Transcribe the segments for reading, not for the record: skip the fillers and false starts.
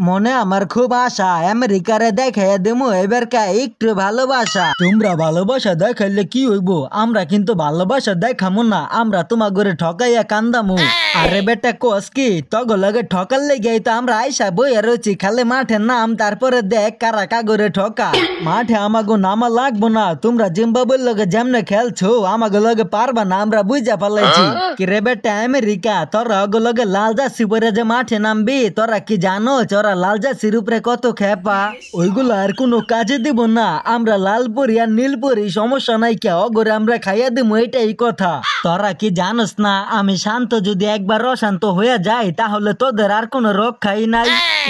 মনে আমার খুব আশা আমেরিকারে দেখে দেমু এবারকা একটু ভালোবাসা। তোমরা ভালোবাসা দেখাইলে কি হইব? আমরা কিন্তু ভালোবাসা দেখামু না, আমরা তোমার ঘরে ঠকাইয়া কান্দামু। আরে বেটা কোস কি তগ লগে ঠকার লেগে তো আমরা আইসা বইয়া রয়েছি খালি মাঠের নাম, তারপরে দেখ কারা কাগরে ঠকা। মাঠে আমাগো নামা লাগবো না, তোমরা জিম্বাবুয়ের লগে যেমনে খেলছো আমাগো লগে পারবা না, আমরা বুঝা পালাইছি। কি রে বেটা আমেরিকা, তোরা ওগো লগে লাল জার্সি পরে যে মাঠে নামবি, তোরা কি জানো ওরা লাল জার্সির উপরে কত খেপা? ওইগুলো আর কোনো কাজে দিব না, আমরা লাল পরি আর নীল পরি সমস্যা নাই, কে অগরে আমরা খাইয়া দিব, এটাই কথা। তোরা কি জানোস না আমি শান্ত যদি একবার অশান্ত হয়ে যায় তাহলে তোদের আর কোনো রক্ষাই নাই।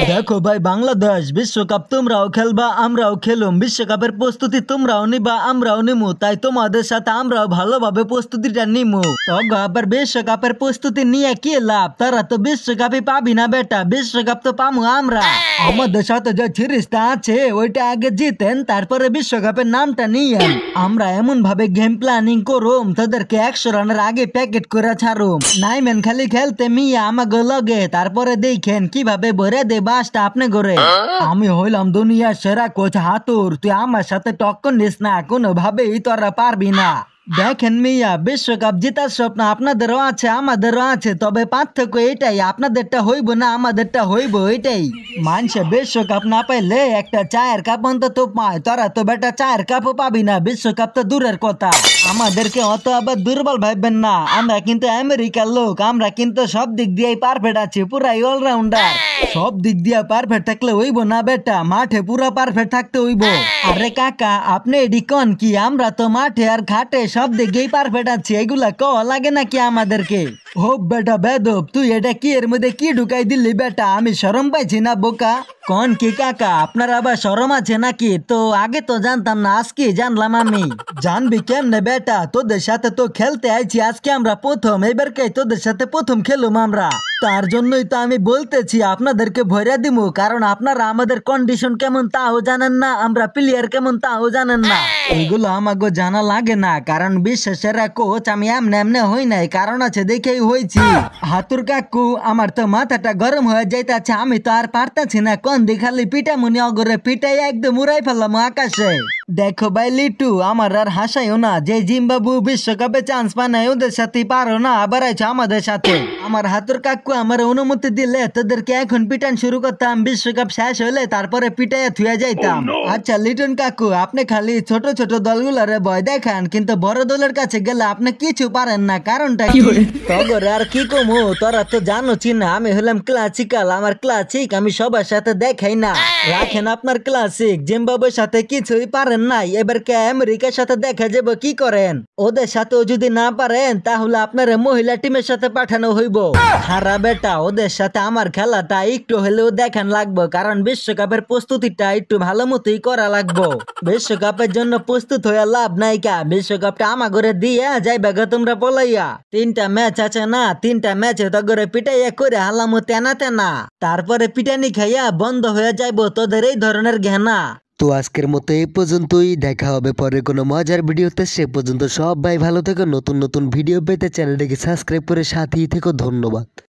দেখো ভাই, বাংলাদেশ বিশ্বকাপ তোমরাও খেলবা আমরাও খেলুম, বিশ্বকাপের প্রস্তুতি তোমরাও নিবা আমরাও নিমু, তাই তোমাদের সাথে আমরাও ভালোভাবে প্রস্তুতিটা নিমু। তগো আবার বিশ্বকাপের প্রস্তুতি নিয়ে কি লাভ? তারা তো বিশ্বকাপই পাবি না বেটা, বিশ্বকাপ তো পামু আমরা। আমাদের সাথে যে সিরিজটা আছে ওইটা আগে জিতেন, তারপরে বিশ্বকাপের নামটা নিয়েন। আমরা এমন ভাবে গেম প্ল্যানিং করুম তাদেরকে 100 রানের আগে প্যাকেট করে ছাড়ুম। নাইমেন খালি খেলতে মিয়া আমাকে লগে, তারপরে দেখেন কিভাবে ভরে দে বাসটা আপনি করে। আমি হইলাম দুনিয়ার সেরা কোচ হাতুর, তুই আমার সাথে টক্কর নিস না, কোনোভাবেই তোরা পারবি না। দেখেন মিয়া, বিশ্বকাপ জেতার স্বপ্ন আপনাদেরও আছে আমাদেরও আছে, তবে পার্থক্য এটাই, আপনাদেরটা হইব না আমাদেরটা হইব, এটাই। মানুষে বিশ্বকাপ না পাইলে একটা চায়ের কাপ অন্তত পায়, তোরা তো বেটা চায়ের কাপও পাবি না, বিশ্বকাপ তো দূরের কথা। আমাদেরকে অত আবার দুর্বল ভাববেন না, আমরা কিন্তু আমেরিকার লোক, আমরা কিন্তু সব দিক দিয়েই পারফেক্ট আছি, পুরাই অলরাউন্ডার। সব দিক দিয়ে পারফেক্ট থাকলে হইব না বেটা, মাঠে পুরা পারফেক্ট থাকতে হইব। আরে কাকা আপনি এডি কোন কি, আমরা তো মাঠে আর ঘাটে সব দিকেই পারফেক্ট আছি, এগুলা ক লাগে নাকি আমাদেরকে? ও বেটা বেদব, তুই এটা কি এর মধ্যে কি ঢুকাই দিলি বেটা? আমি শরম পাইছি না বোকা? কোন কি কাকা আপনার আবার শরম আছে নাকি? তো আগে তো জানতাম না, আজকে জানলাম আমি। জানবি কেমনে বেটা, তোদের সাথে তো খেলতে আইছি আজকে আমরা প্রথম, এবারকাই তোদের সাথে প্রথম খেলুম আমরা, তার জন্যই তো আমি বলতেছি আপনাদেরকে ভরে দিমু, কারণ আপনারা আমাদের কন্ডিশন কেমন তাও জানেন না, আমরা প্লেয়ার কেমন তাও জানেন না। এইগুলো আমাকে জানা লাগে না, কারণ বিশ্বের কোচ আমি এমনে এমনে হই নাই, কারণ আছে দেখেই হয়েছি। হাতুর কাকু আমার তো মাথাটা গরম হয়ে যাইতাছে, আমি তো আর পারতাছি না, কোন দিখালি পিঠা মুনি অগরে পিঠাই একদম উড়াই ফেললাম আকাশে। দেখো ভাই লিটু, আমার আর হাসাইও না, যে জিম্বাবু বিশ্বকাপে চান্স পায় না ওদের সাথে পারো না, আবার আইছো আমাদের সাথে। আমার হাতুর কাকু আমার অনুমতি দিলে তোদেরকে এখন পিটান শুরু করতাম, বিশ্বকাপ শেষ হলে তারপরে পিটাইয়া থুয়ে যাইতাম। আচ্ছা লিটন কাকু, আপনি খালি ছোট ছোট দলগুলোরে ভয় দেখান, কিন্তু বড় দলের কাছে গেলে আপনি কিছু পারেন না, কারণটা কি? তগর আর কি কমু, তোরা তো জানো চিনা আমি হলাম ক্লাসিক্যাল, আমার ক্লাসিক আমি সবার সাথে দেখাই না। রাখেন আপনার ক্লাসিক, জিম্বাবুয়ের সাথে কিছুই পারেন নাই, এবার কে আমেরিকার সাথে দেখা যাবো কি করেন? ওদের সাথেও যদি না পারেন তাহলে আপনার মহিলা টিমের সাথে পাঠানো হইব। হারা বেটা, ওদের সাথে আমার খেলাটা একটু হলেও দেখান লাগবো, কারণ বিশ্বকাপের প্রস্তুতিটা একটু ভালো মতোই করা লাগবো। বিশ্বকাপের জন্য প্রস্তুত হয়ে লাভ নাই কা, বিশ্বকাপটা আমার ঘরে দিয়ে যাইবে গো তোমরা পলাইয়া। 3টা ম্যাচ আছে না, 3টা ম্যাচে তো ঘরে পিটাইয়া করে হালামো তেনা তেনা, তারপরে পিটানি খাইয়া বন্ধ হয়ে যাইবো তোদের এই ধরনের ঘেনা। তো আজকের মতো এই পর্যন্তই, দেখা হবে পরে কোনো মজার ভিডিওতে, সে পর্যন্ত সবাই ভালো থেকো। নতুন নতুন ভিডিও পেতে চ্যানেলটিকে সাবস্ক্রাইব করে সাথেই থেকো, ধন্যবাদ।